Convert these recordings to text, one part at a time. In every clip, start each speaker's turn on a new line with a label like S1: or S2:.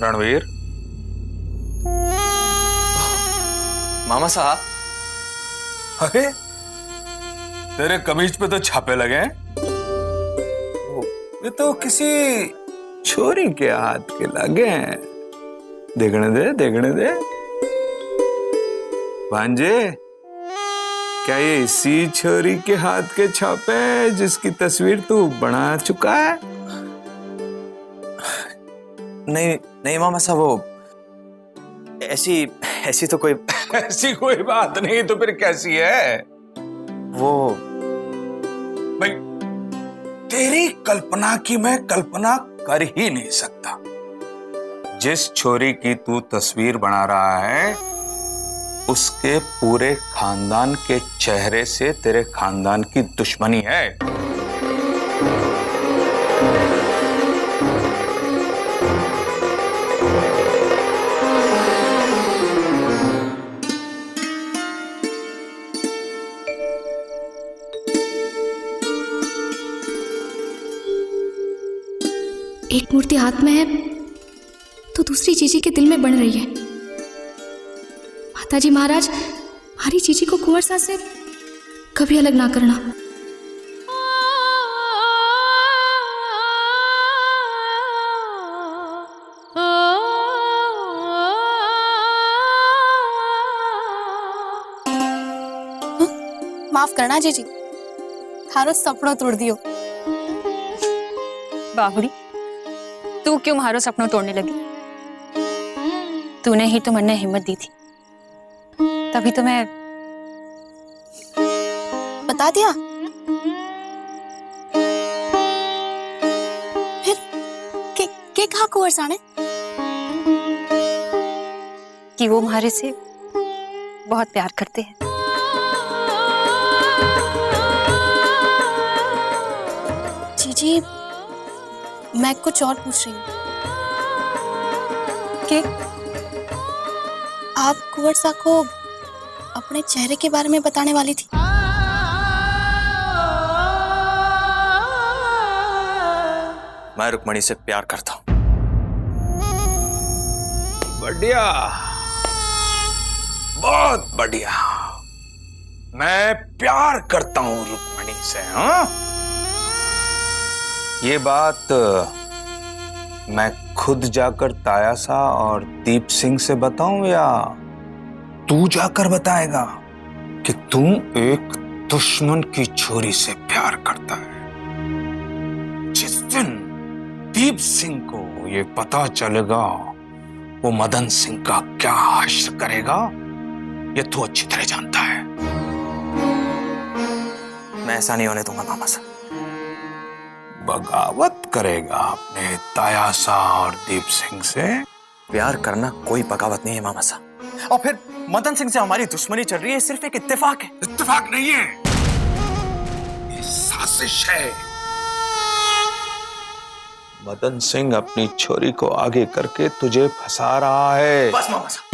S1: रणवीर।
S2: मामा साहब।
S1: अरे तेरे कमीज पे तो छापे लगे हैं। ये तो किसी छोरी के हाथ के लगे हैं। देखने दे, देखने दे। भांजे, क्या ये इसी छोरी के हाथ के छापे हैं जिसकी तस्वीर तू बना चुका है?
S2: नहीं नहीं मामा साहब, वो ऐसी ऐसी तो कोई
S1: ऐसी कोई बात नहीं तो फिर कैसी है?
S2: वो
S1: भाई तेरी कल्पना की मैं कल्पना कर ही नहीं सकता। जिस छोरी की तू तस्वीर बना रहा है उसके पूरे खानदान के चेहरे से तेरे खानदान की दुश्मनी है।
S3: एक मूर्ति हाथ में है तो दूसरी जीजी के दिल में बन रही है। माताजी महाराज, हमारी जीजी को कुंवर सास से कभी अलग ना करना।
S4: माफ करना जीजी, थारो सपनों तोड़ दियो।
S5: बाहुरी, तू क्यों मारो सपनों तोड़ने लगी? तूने ही तो मन ने हिम्मत दी थी, तभी तो मैं
S4: बता दिया। फिर के कहा कुंवर साने
S5: कि वो हमारे से बहुत प्यार करते हैं।
S4: जीजी, मैं कुछ और पूछ रही हूँ कि आप कुंवर सा को अपने चेहरे के बारे में बताने वाली थी।
S2: मैं रुक्मणी से प्यार करता हूँ।
S1: बढ़िया, बहुत बढ़िया। मैं प्यार करता हूं रुक्मणी से। हाँ, ये बात मैं खुद जाकर तायासा और दीप सिंह से बताऊं या तू जाकर बताएगा कि तू एक दुश्मन की छोरी से प्यार करता है? जिस दिन दीप सिंह को ये पता चलेगा वो मदन सिंह का क्या हश्र करेगा ये तू अच्छी तरह जानता है।
S2: मैं ऐसा नहीं होने दूंगा मामा साहब।
S1: बगावत करेगा अपने तायासा और दीप सिंह से?
S2: प्यार करना कोई बगावत नहीं है मामा साहब। और फिर मदन सिंह से हमारी दुश्मनी चल रही है, सिर्फ एक इत्तेफाक है।
S1: इत्तेफाक नहीं है, ये साजिश है। मदन सिंह अपनी छोरी को आगे करके तुझे फंसा रहा है।
S2: बस मामा साहब।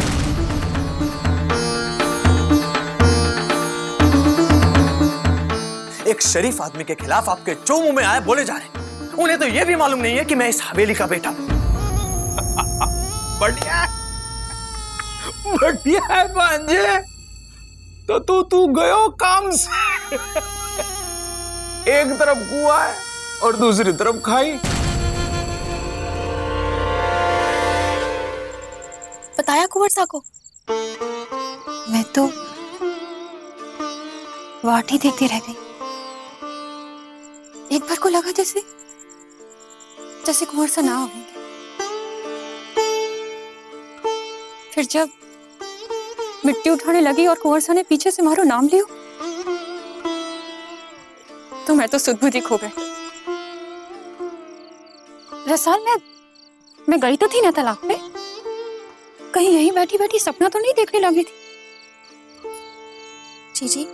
S2: एक शरीफ आदमी के खिलाफ आपके जो मुंह में आए बोले जा रहे हैं। उन्हें तो यह भी मालूम नहीं है कि मैं इस हवेली का बेटा हूं।
S1: बढ़िया, बढ़िया है भांजे। तो तू गयो काम से। एक तरफ कुआं है और दूसरी तरफ खाई।
S4: बताया कुंवर सा को?
S5: मैं तो वाट ही देखती रह गई। एक बार को लगा जैसे कुंवर सा ना होगी। फिर जब मिट्टी उठाने लगी और कुंवर सा ने पीछे से मारो नाम लियो, तो मैं तो सुध-बुद्धि खो गई। रसाल, मैं गई तो थी ना तालाब पे, कहीं यहीं बैठी बैठी सपना तो नहीं देखने लगी थी।
S4: जीजी,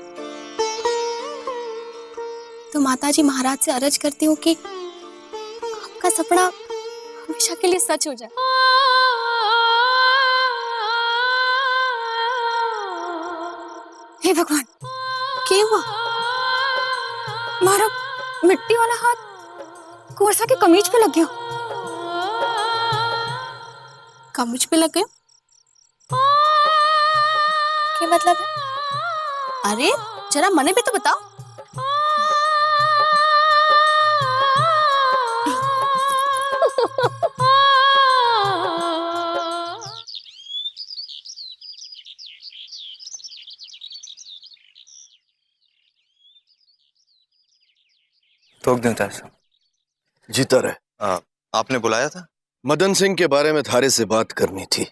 S4: तो माताजी महाराज से अर्ज करती हूँ कि आपका सपना हमेशा के लिए सच हो जाए। हे भगवान, क्या हुआ?
S5: मारा मिट्टी वाला हाथ कुंवर सा के कमीज पे लग गया।
S4: का मुझ पे लग गए? क्या मतलब है? अरे जरा मने भी तो बताओ।
S1: टोक दूं तायसा?
S6: जीता रहे।
S2: आपने बुलाया था?
S6: मदन सिंह के बारे में थारे से बात करनी थी।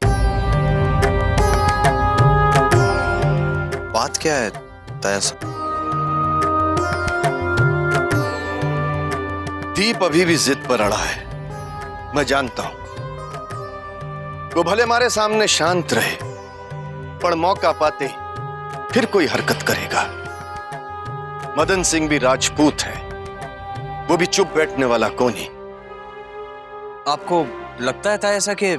S2: बात क्या है तायसा?
S6: दीप अभी भी जिद पर अड़ा है, मैं जानता हूं। वो भले हमारे सामने शांत रहे, पर मौका पाते फिर कोई हरकत करेगा। मदन सिंह भी राजपूत है, वो भी चुप बैठने वाला कौन ही।
S2: आपको लगता है तायसा कि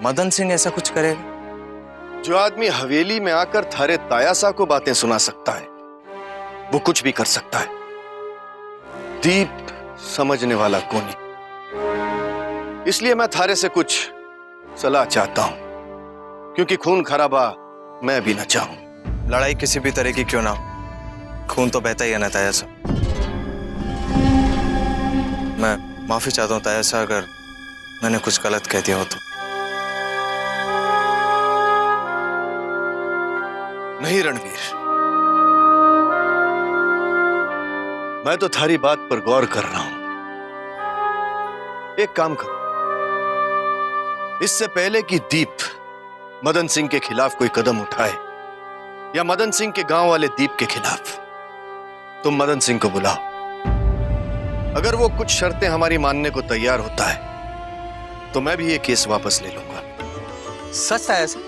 S2: मदन सिंह ऐसा कुछ करेगा?
S6: जो आदमी हवेली में आकर थारे तायासा को बातें सुना सकता है, वो कुछ भी कर सकता है। दीप समझने वाला कौन ही। इसलिए मैं थारे से कुछ सलाह चाहता हूं, क्योंकि खून खराबा मैं भी न चाहूं।
S2: लड़ाई किसी भी तरह की क्यों ना हो, खून तो बहता ही है ना तायसा। मैं माफी चाहता हूं तायसा, अगर मैंने कुछ गलत कह दिया हो तो।
S6: नहीं रणवीर, मैं तो थारी बात पर गौर कर रहा हूं। एक काम करो, इससे पहले कि दीप मदन सिंह के खिलाफ कोई कदम उठाए या मदन सिंह के गांव वाले दीप के खिलाफ, तुम मदन सिंह को बुलाओ। अगर वो कुछ शर्तें हमारी मानने को तैयार होता है तो मैं भी ये केस वापस ले लूंगा।
S2: सच है ऐसा?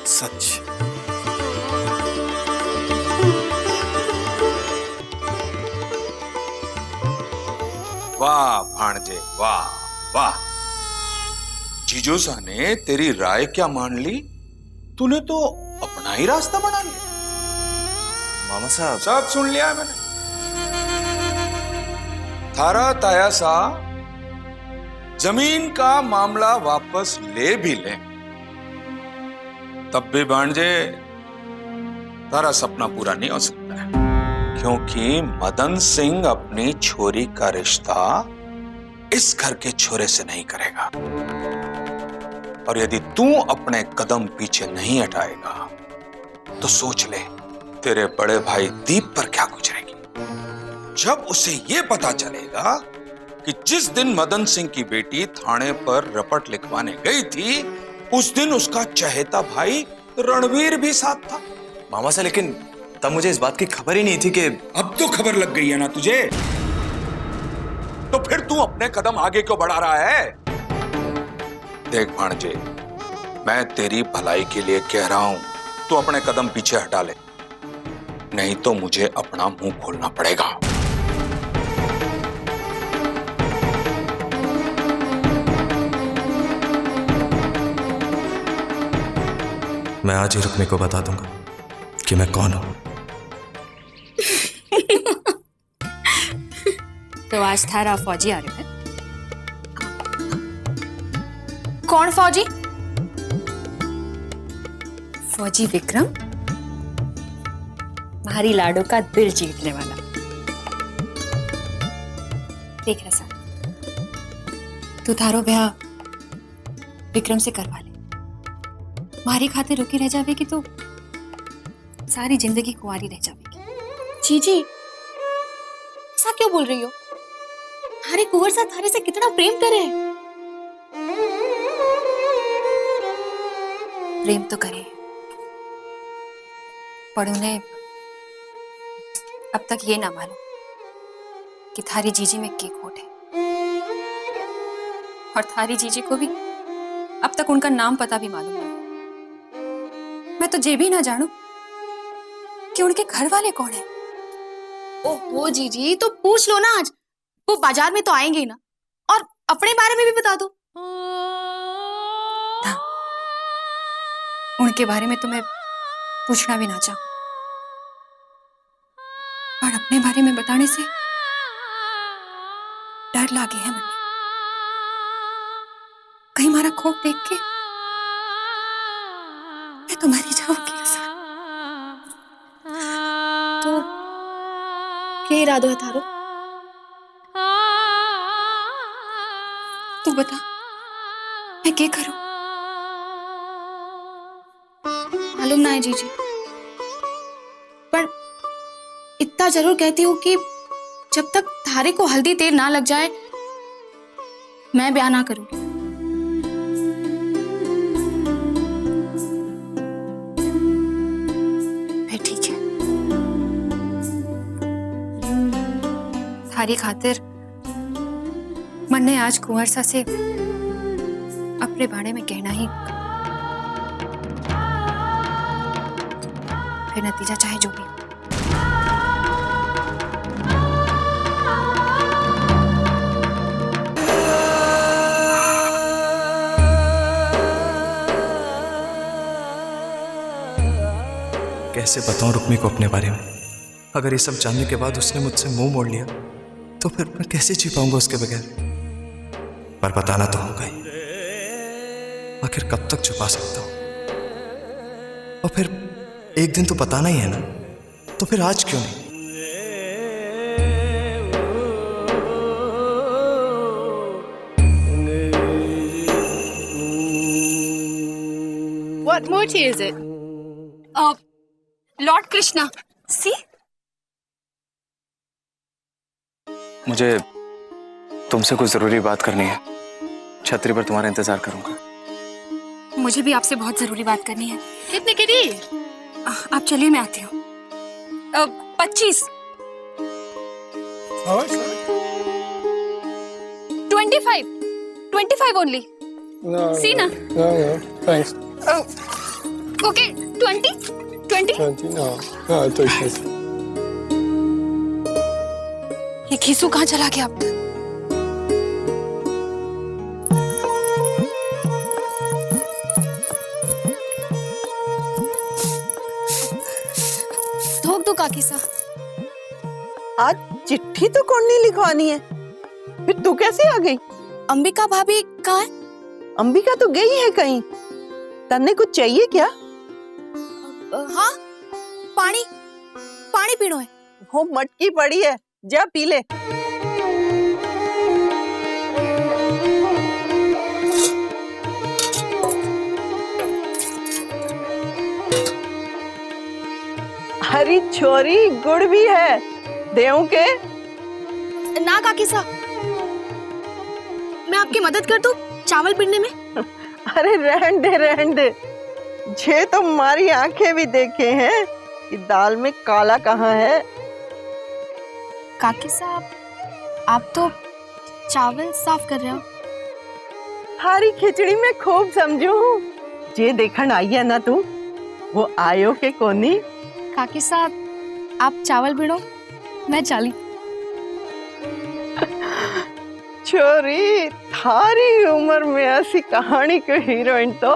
S6: सच।
S1: वाह भाणजे, वाह वाह। जीजोसा ने तेरी राय क्या मान ली? तूने तो अपना ही रास्ता बना लिया।
S2: मामा साहब,
S1: सब सुन लिया है मैंने। थारा तायासा जमीन का मामला वापस ले भी ले, तब भी भांजे तारा सपना पूरा नहीं हो सकता है, क्योंकि मदन सिंह अपनी छोरी का रिश्ता इस घर के छोरे से नहीं करेगा। और यदि तू अपने कदम पीछे नहीं हटाएगा तो सोच ले तेरे बड़े भाई दीप पर क्या गुजरेगी जब उसे यह पता चलेगा कि जिस दिन मदन सिंह की बेटी थाने पर रपट लिखवाने गई थी, उस दिन उसका चहेता भाई रणवीर भी साथ था।
S2: मामा साहब, लेकिन तब मुझे इस बात की खबर ही नहीं थी कि।
S1: अब तो खबर लग गई है ना तुझे, तो फिर तू अपने कदम आगे क्यों बढ़ा रहा है? देख भाणजे, मैं तेरी भलाई के लिए कह रहा हूं, तू अपने कदम पीछे हटा ले, नहीं तो मुझे अपना मुंह खोलना पड़ेगा।
S2: मैं आज ही रुक्मी को बता दूंगा कि मैं कौन हूं।
S5: तो आज थारा फौजी आ रहे हैं।
S4: कौन फौजी?
S5: फौजी विक्रम, मारी लाडो का दिल जीतने वाला। देख रहा सा, तू थारो ब्याह विक्रम से करवा ले। मारी खाते रुकी रह जावेगी तो सारी जिंदगी कुंवारी रह जावेगी।
S4: जीजी ऐसा क्यों बोल रही हो? हमारे कुंवर साथ थारे से कितना प्रेम करे।
S5: प्रेम तो करे, पर उन्हें अब तक ये ना मालूम कि थारी जीजी में क्या खोट है, और थारी जीजी को भी अब तक उनका नाम पता भी मालूम नहीं। मैं तो ये भी ना जानू कि उनके घर वाले कौन है।
S4: ओहो जीजी, तो पूछ लो ना आज, वो बाजार में तो आएंगे ही ना, और अपने बारे में भी बता दो।
S5: ना, उनके बारे में तो मैं पूछना भी ना चाहूं, पर अपने बारे में बताने से डर लागे है मन में। तुम्हारा खौफ देख के मैं तो मर ही जाऊंगी हसन।
S4: तो क्या इरादो है थारो?
S5: तू बता मैं क्या करूं?
S4: मालूम ना है जीजी, पर इतना जरूर कहती हूँ कि जब तक थारे को हल्दी तेल ना लग जाए मैं ब्याह ना करूं।
S5: फिर ठीक है, थारी खातिर मन्ने आज कुंवर सा से अपने बारे में कहना ही, फिर नतीजा चाहे जो भी।
S2: कैसे बताऊं रुक्मी को अपने बारे में? अगर ये सब जानने के बाद उसने मुझसे मुंह मोड़ लिया तो फिर मैं कैसे जी पाऊंगा उसके बगैर? पर बताना तो होगा ही। आखिर कब तक छुपा सकता हूं? और फिर एक दिन तो बताना ही है ना, तो फिर आज क्यों नहीं?
S7: What mochi is it?
S5: Lord Krishna, see
S2: मुझे तुमसे कुछ जरूरी बात करनी है। छतरी पर तुम्हारा इंतजार करूंगा।
S5: मुझे भी आपसे बहुत जरूरी बात करनी है।
S7: कितने की दी?
S5: आप चलिए, मैं आती हूँ। 25 25 ओनली। सी ना?
S8: Thanks.
S5: ओके 20
S8: No, तो इसमें
S5: ये खीसू कहाँ चला गया अब तक?
S4: धोख दो काकी सा।
S7: आज चिट्ठी तो कौन नहीं लिखवानी है, फिर तू कैसे आ गई?
S4: अंबिका भाभी कहाँ है?
S7: अंबिका तो गई है कहीं। तन्ने कुछ चाहिए क्या?
S4: हाँ, पानी पीनो है।
S7: वो मटकी पड़ी है, जा पी ले। हरी छोरी गुड़ भी है, देऊं के?
S4: ना काकी सा, मैं आपकी मदद कर दूं चावल पीने में?
S7: अरे रहन दे। जे तो हमारी आंखें भी देखे हैं कि दाल में काला कहाँ है।
S4: काकी साहब, आप तो चावल साफ कर रहे हो।
S7: थारी खिचड़ी में खूब समझू। जे देखन आई है ना तू, वो आयो के कोनी।
S4: काकी साहब, आप चावल बीनो, मैं चाली।
S7: छोरी, थारी उम्र में ऐसी कहानी की हीरोइन तो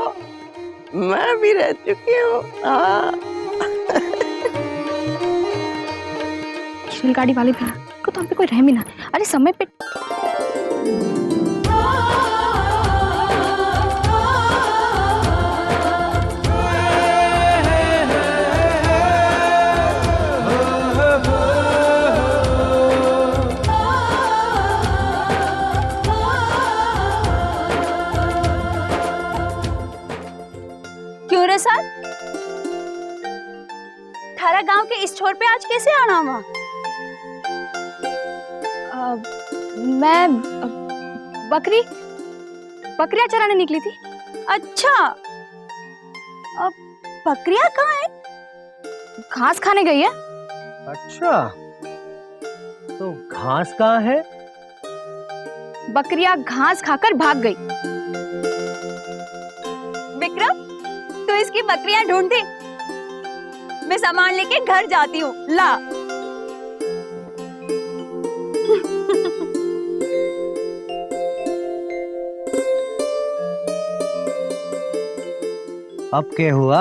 S7: मैं भी रह चुकी हूँ।
S4: गाड़ी वाले भी को तो हम पे कोई रहम ही ना। अरे समय पे
S9: क्यों रे सर? थारा गांव के इस छोर पे आज कैसे आना हुआ?
S4: मैं बकरियां चराने निकली थी।
S9: अच्छा, अब बकरियां कहाँ है?
S4: घास खाने गई है।
S8: अच्छा, तो घास कहाँ है?
S4: बकरियां घास खाकर भाग गई।
S9: विक्रम, तू इसकी बकरियां ढूंढती, मैं सामान लेके घर जाती हूँ। ला।
S8: अब क्या हुआ?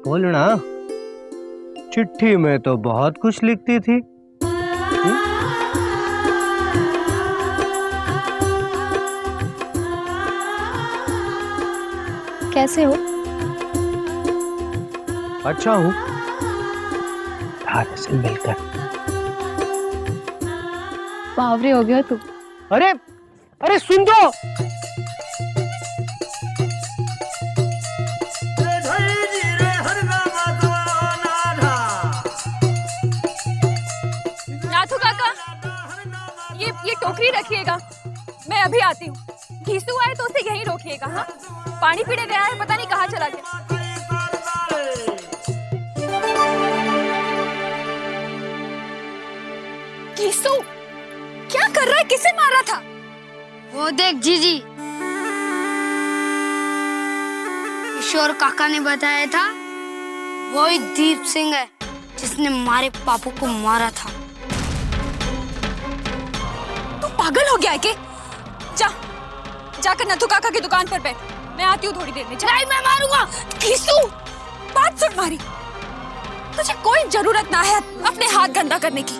S8: बोलना। चिट्ठी में तो बहुत कुछ लिखती थी।
S3: कैसे हो?
S8: अच्छा हूँ, थारे से मिलकर।
S3: बावरे हो गया तू।
S8: अरे अरे सुन दो।
S9: नाथू काका, ये टोकरी रखिएगा, मैं अभी आती हूँ। घीसू आए तो उसे यहीं रोकिएगा। हाँ, पानी पीने गया है, पता नहीं कहाँ चला गया। घीसू, क्या कर रहा है? किसे मारा था?
S10: वो देख जीजी, किशोर काका ने बताया था वही दीप सिंह है जिसने हमारे पापू को मारा था।
S9: तू पागल हो गया है के? जाकर नथु काका की दुकान पर बैठ, मैं आती हूँ थोड़ी देर में।
S10: नहीं, मैं मारूंगा।
S9: घीसू, बात सुन मारी, तुझे कोई जरूरत ना है अपने हाथ गंदा करने की।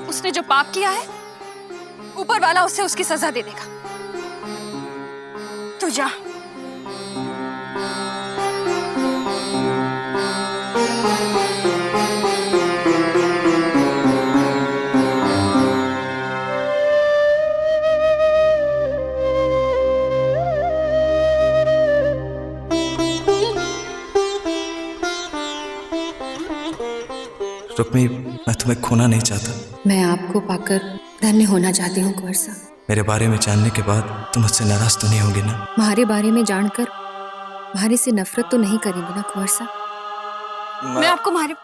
S9: उसने जो पाप किया है, ऊपर वाला उसे उसकी सजा दे देगा। तू जा।
S2: रुक्मी, मैं तुम्हें खोना नहीं चाहता।
S5: मैं आपको पाकर धन्य होना चाहती हूँ कुंवर साहब।
S2: मेरे बारे में जानने के बाद तुम मुझसे नाराज तो नहीं होगी ना?
S5: तुम्हारे बारे में जानकर तुम्हारे से नफरत तो नहीं करेंगे ना कुंवर साहब?
S9: मैं आपको मारे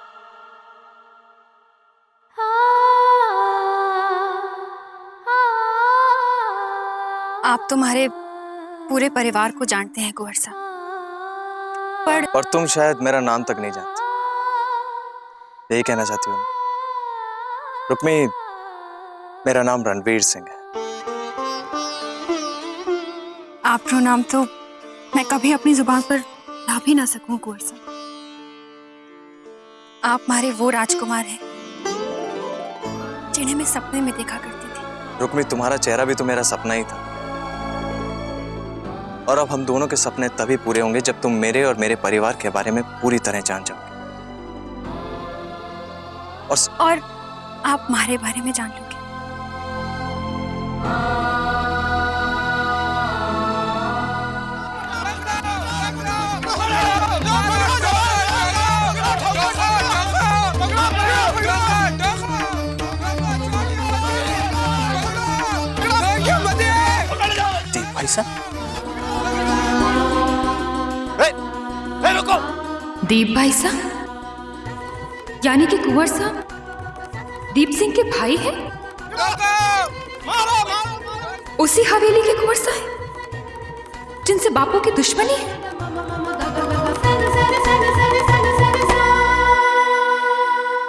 S9: आप तुम्हारे पूरे परिवार को जानते हैं कुंवर साहब,
S2: और तुम शायद मेरा नाम तक नहीं जानते। यही कहना चाहती हूँ रुक्मी, मेरा नाम रणवीर सिंह है।
S9: आपका नाम तो मैं कभी अपनी जुबान पर ला भी ना सकूं कुंवर साहब। आप हमारे वो राजकुमार हैं जिन्हें मैं सपने में देखा करती थी।
S2: रुक्मी, तुम्हारा चेहरा भी तो मेरा सपना ही था, और अब हम दोनों के सपने तभी पूरे होंगे जब तुम मेरे और मेरे परिवार के बारे में पूरी तरह जान जाओगे।
S9: और आप हमारे बारे में जान लोगे।
S2: दीप भाई साहब,
S5: दीप भाई साहब, यानी कि कुंवर साहब दीप सिंह के भाई हैं? उसी हवेली के कुंवर साहब जिनसे बापू की दुश्मनी है?